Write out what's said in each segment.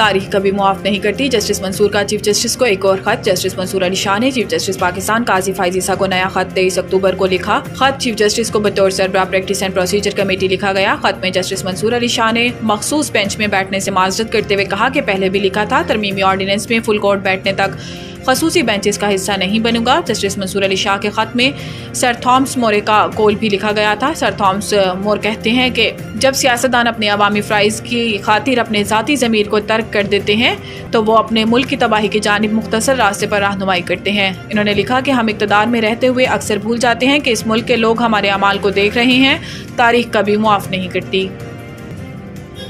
तारीख कभी मुआफ नहीं करती। जस्टिस मंसूर का चीफ जस्टिस को एक और खत। जस्टिस मंसूर अली शाह ने चीफ जस्टिस पाकिस्तान काजी फाइजीसा को नया खत 23 अक्टूबर को लिखा। खत चीफ जस्टिस को बतौर सरबराह प्रैक्टिस एंड प्रोसीजर कमेटी लिखा गया। खत में जस्टिस मंसूर अली शाह ने मखसूस बेंच में बैठने से माजरत करते हुए कहा कि पहले भी लिखा था, तरमीमी ऑर्डिनेंस में फुल कोर्ट बैठने तक खसूसी बेंचेस का हिस्सा नहीं बनूंगा। जस्टिस मंसूर अली शाह के खत में सर थॉमस मोरे का कौल भी लिखा गया था। सर थॉमस मोर कहते हैं कि जब सियासतदान अपने अवामी फ़राइज़ की खातिर अपने ज़ाती ज़मीर को तर्क कर देते हैं तो वो अपने मुल्क की तबाही की जानिब मुख्तसर रास्ते पर रहनुमाई करते हैं। इन्होंने लिखा कि हम इक़्तिदार में रहते हुए अक्सर भूल जाते हैं कि इस मुल्क के लोग हमारे अमाल को देख रहे हैं। तारीख कभी मुआफ़ नहीं करती।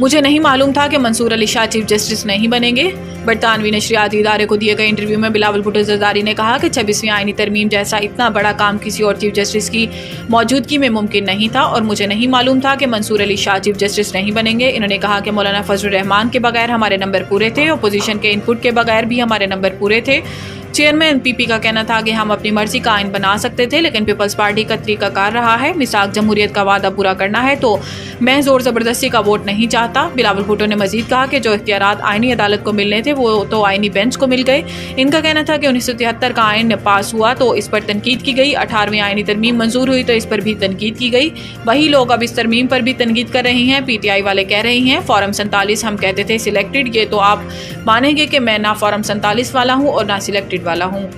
मुझे नहीं मालूम था कि मंसूर अली शाह चीफ जस्टिस नहीं बनेंगे। बरतानवी नशरियाती इदारे को दिए गए इंटरव्यू में बिलावल भुट्टो जरदारी ने कहा कि 26वीं आईनी तरमीम जैसा इतना बड़ा काम किसी और चीफ जस्टिस की मौजूदगी में मुमकिन नहीं था और मुझे नहीं मालूम था कि मंसूर अली शाह चीफ जस्टिस नहीं बनेंगे। इन्होंने कहा कि मौलाना फजलुर रहमान के बगैर हमारे नंबर पूरे थे, अपोजिशन के इनपुट के बगैर भी हमारे नंबर पूरे थे। चेयरमैन पीपी का कहना था कि हम अपनी मर्जी का आइन बना सकते थे, लेकिन पीपल्स पार्टी का तरीकाकार रहा है। मिसाक जमहूरियत का वादा पूरा करना है तो मैं जोर ज़बरदस्ती का वोट नहीं चाहता। बिलावल भुट्टो ने मजीद कहा कि जो इख्तियारात आइनी अदालत को मिलने थे वो तो आइनी बेंच को मिल गए। इनका कहना था कि 1973 का आइन पास हुआ तो इस पर तनकीद की गई, 18वीं आइनी तरमीम मंजूर हुई तो इस पर भी तनकीद की गई। वही लोग अब इस तरमीम पर भी तनकीद कर रहे हैं। PTI वाले कह रहे हैं फॉर्म 47 हम कहते थे सिलेक्टेड, ये तो आप मानेंगे कि मैं ना फॉर्म 47 वाला हूँ और ना सिलेक्टेड वाला हूँ।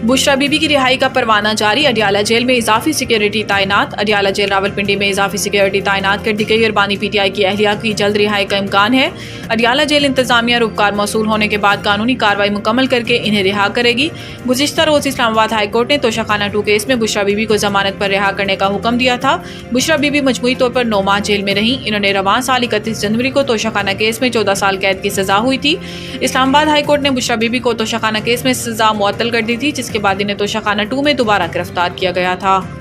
बुशरा बीबी की रिहाई का परवाना जारी। अडियाला जेल में इजाफी सिक्योरिटी तैनात। अडियाला जेल रावलपिंडी में इजाफी सिक्योरिटी तैनात कर दी गई और बानी PTI की अहलिया की जल्द रिहाई का इम्कान है। अडियाला जेल इंतजामिया रूपकार मौसूल होने के बाद कानूनी कार्रवाई मुकम्मल करके इन्हें रिहा करेगी। गुज़िश्ता रोज़ इस्लामाबाद हाई कोर्ट ने तोशाखाना 2 केस में बुशरा बीबी को जमानत पर रिहा करने का हुक्म दिया था। बुशरा बीबी मजमूई तौर पर 9 माह जेल में रही। इन्होंने रवां साल 31 जनवरी को तोशाखाना केस में 14 साल कैद की सजा हुई थी। इस्लामाबाद हाई कोर्ट ने बुशरा बीबी को तोशाखाना केस में सजा मुअत्तल कर दी थी, जिसके बाद इन्हें तोशाखाना 2 में दोबारा गिरफ्तार किया गया था।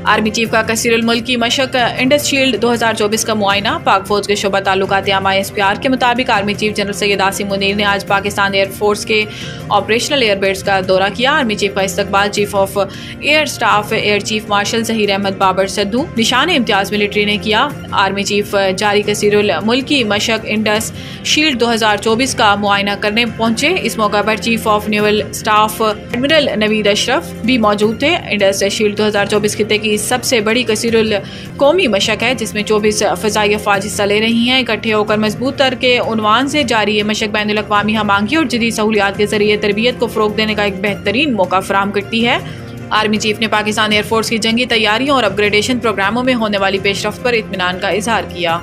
आर्मी चीफ का कसीरुल मुल्क की मशक इंडस शील्ड 2024 का मुआयना। पाक फौज के शोबा ताल्लुकात आमा SPR के मुताबिक army chief general Syed Asim Munir ने आज पाकिस्तान एयरफोर्स के ऑपरेशनल एयरबेस का दौरा किया। आर्मी चीफ का इस्तकबाल chief of air staff air chief marshal Zaheer Ahmed Babar Sidhu निशान इम्तियाज मिलिट्री ने किया। आर्मी चीफ जारी कसीरुल मुल्क की मशक इंडस शील्ड 2024 का मुआयना करने पहुंचे। इस मौका पर chief of naval staff admiral Naveed Ashraf भी मौजूद थे। इंडस शील्ड 2024 खिते की सबसे बड़ी कसीरुल कौमी मशक है, जिसमें 24 फ़ज़ाई अफ़वाज हिस्सा ले रही हैं। इकट्ठे होकर मजबूत तर के उन्वान से जारी ये मशक बैनुल अक़वामी हमांगी और जदीद सहूलियात के जरिए तरबियत को फ़रोग़ देने का एक बेहतरीन मौका फराहम करती है। आर्मी चीफ ने पाकिस्तान एयरफोर्स की जंगी तैयारियों और अपग्रेडेशन प्रोग्रामों में होने वाली पेशरफ्त पर इत्मीनान का इजहार किया।